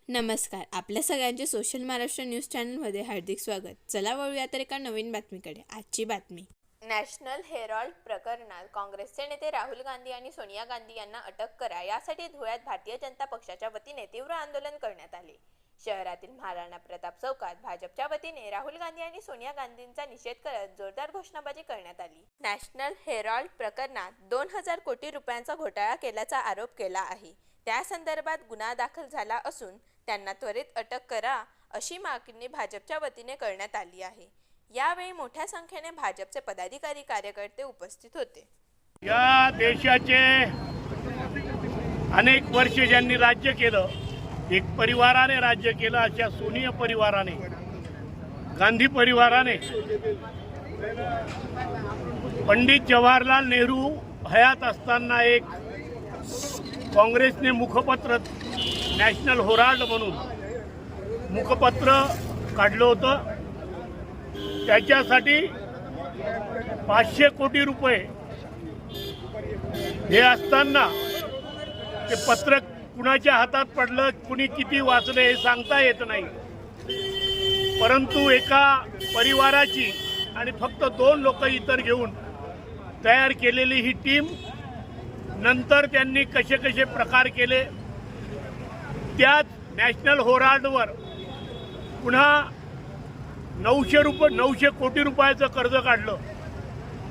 नमस्कार. आपल्या सगळ्यांचे सोशल महाराष्ट्र न्यूज चॅनलमध्ये हार्दिक स्वागत. चला वळूया तर एका नवीन बातमीकडे. आजची बातमी. नॅशनल हेराल्ड प्रकरणात काँग्रेसचे नेते राहुल गांधी आणि सोनिया गांधी यांना अटक करा यासाठी धुळ्यात भारतीय जनता पक्षाच्या वतीने तीव्र आंदोलन करण्यात आले. शहरातील महाराणा प्रताप चौकात भाजपच्या वतीने राहुल गांधी आणि सोनिया गांधींचा निषेध करत जोरदार घोषणाबाजी करण्यात आली. नॅशनल हेराल्ड प्रकरणात 2000 कोटी रुपयांचा घोटाळा केल्याचा आरोप केला आहे. त्या संदर्भात गुन्हा दाखल झाला असून त्यांना त्वरित अटक करा अशी मागणी भाजपच्या वतीने करण्यात आली आहे. यावेळी मोठ्या संख्येने भाजपचे पदाधिकारी कार्यकर्ते उपस्थित होते. या देशाचे अनेक वर्ष ज्यांनी राज्य केलं, एक परिवाराने राज्य केलं, अशा सोनिया परिवाराने, गांधी परिवाराने पंडित जवाहरलाल नेहरू हयात असताना एक काँग्रेसने मुखपत्र नॅशनल हेराल्ड म्हणून मुखपत्र काढलं होतं. त्याच्यासाठी 500 कोटी रुपये हे असताना ते पत्र कुणाच्या हातात पडलं, कुणी किती वाचले हे सांगता येत नाही. परंतु एका परिवाराची आणि फक्त 2 लोक इतर घेऊन तयार केलेली ही टीम नंतर त्यांनी कसे कसे प्रकार केले, त्याच नॅशनल हेराल्डवर पुन्हा 900 कोटी रुपयाचं कर्ज काढलं.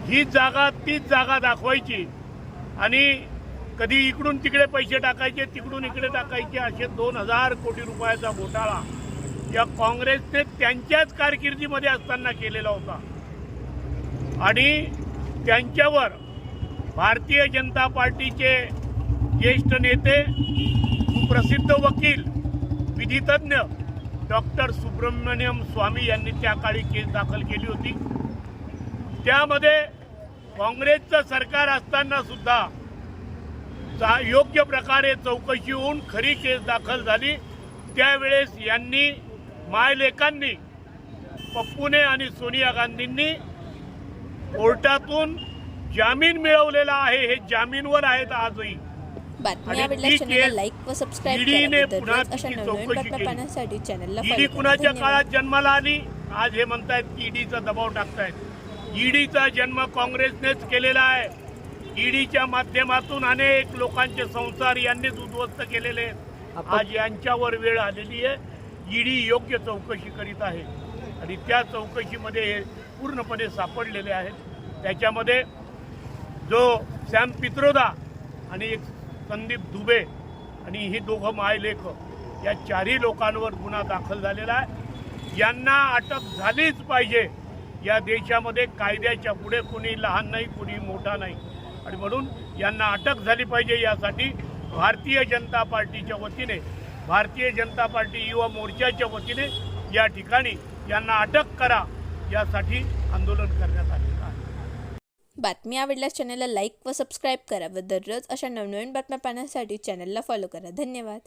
ही जागा तीच जागा दाखवायची आणि कधी इकडून तिकडे पैसे टाकायचे, तिकडून इकडे टाकायचे, असे 2000 कोटी रुपयाचा घोटाळा या काँग्रेसने त्यांच्याच कारकिर्दीमध्ये असताना केलेला होता. आणि त्यांच्यावर भारतीय जनता पार्टीचे ज्येष्ठ नेते, सुप्रसिद्ध वकील, विधितज्ञ डॉक्टर सुब्रमण्यम स्वामी यांनी त्या काळी केस दाखल केली होती. त्यामध्ये काँग्रेसचं सरकार असताना सुद्धा योग्य प्रकारे चौकशी होऊन खरी केस दाखल झाली. त्यावेळेस यांनी मायलेकांनी, पप्पूने आणि सोनिया गांधींनी कोर्टातून जामीन मिळवलेला आहे. हे जामीनवर आहेत आजही. बातमी आवडल्यास चॅनलला लाईक व सबस्क्राइब करा. अशा नवीन बातम्या पाहण्यासाठी चॅनलला फॉलो करा. कुणाच्या काळात जन्माला आली, आज हे म्हणतायत की ईडीचा दबाव टाकतायत. ईडीचा जन्म काँग्रेसनेच केलेला आहे. ईडीच्या माध्यमातून अनेक लोकांचे संसार यांनीच उद्ध्वस्त केलेले आहेत. आज यांच्यावर वेळ आलेली आहे. ईडी योग्य चौकशी करीत आहे आणि त्या चौकशीमध्ये हे पूर्णपणे सापडलेले आहेत. त्याच्यामध्ये जो सॅम पित्रोदा आणि एक संदीप दुबे आणि ही दोघं मायलेख, या 4ही लोकांवर गुन्हा दाखल झालेला आहे. यांना अटक झालीच पाहिजे. या देशामध्ये कायद्याच्या पुढे कोणी लहान नाही, कोणी मोठा नाही आणि म्हणून यांना अटक झाली पाहिजे. यासाठी भारतीय जनता पार्टीच्या वतीने, भारतीय जनता पार्टी युवा मोर्चाच्या वतीने या ठिकाणी यांना अटक करा यासाठी आंदोलन करण्यात आलेलं आहे. बातमी आवडल्यास चॅनलला लाईक व सबस्क्राइब करा व दररोज अशा नवनवीन बातम्या पाहण्यासाठी चॅनलला फॉलो करा. धन्यवाद.